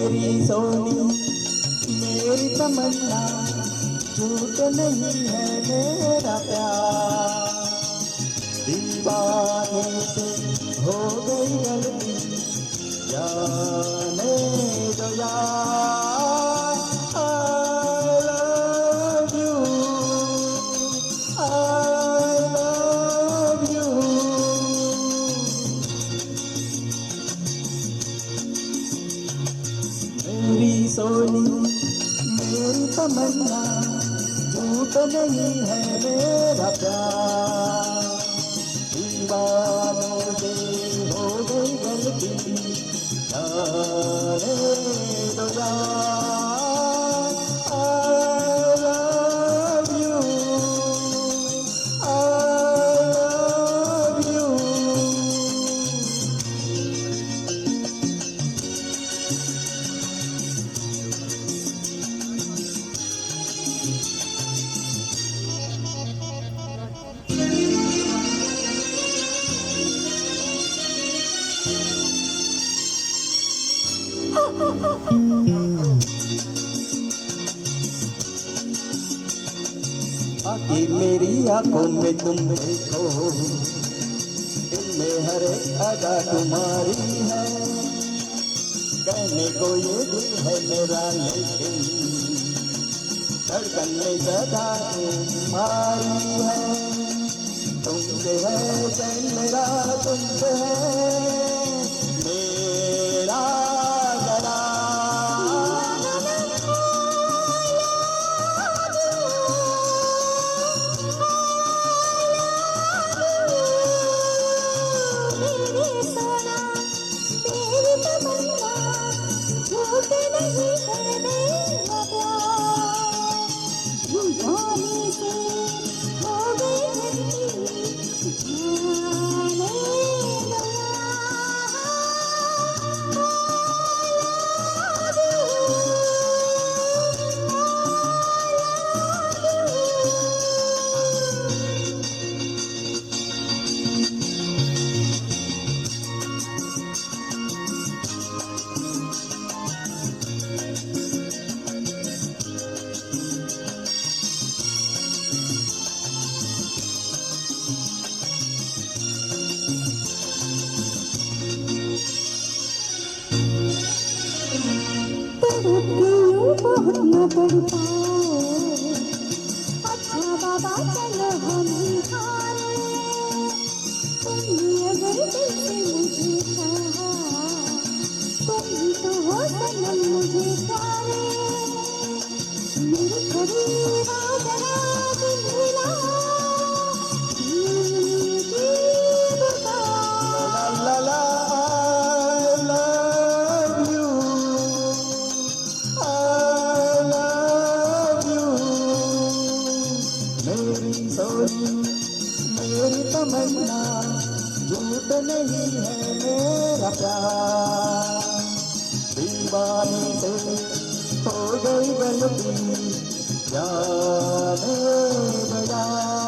मेरी सोनी मेरी तमन्ना झूठ नहीं है मेरा प्यार। दीवाने से हो गई गलती जाने दो यार। I love you, I love you। मेरी सोनी मेरी तमन्ना झूठ नहीं है मेरा प्यार। दीवानों से हो गई गलती जाने दो यार। I love you, I love you। आखिर मेरी आंखों में तुम देखो, इनमें हर एक अदा तुम्हारी है। कहने को ये दिल है मेरा लेकिन धड़कन में सदा तुम्हारी है। तुमसे है चैन मेरा, तुमसे है मेरा गला। बहुत न पड़ता अच्छा बाबा चलो हम हारे। तुमने अगर दिल से मुझे चाहा, तुम ही तो हो सनम मुझे प्यारे। मेरे करीब आ जरा दिल मिला, ला ला मेरी तमन्ना झूठ नहीं है मेरा प्यार। दीवाने से हो गई गलती जाने दो यार।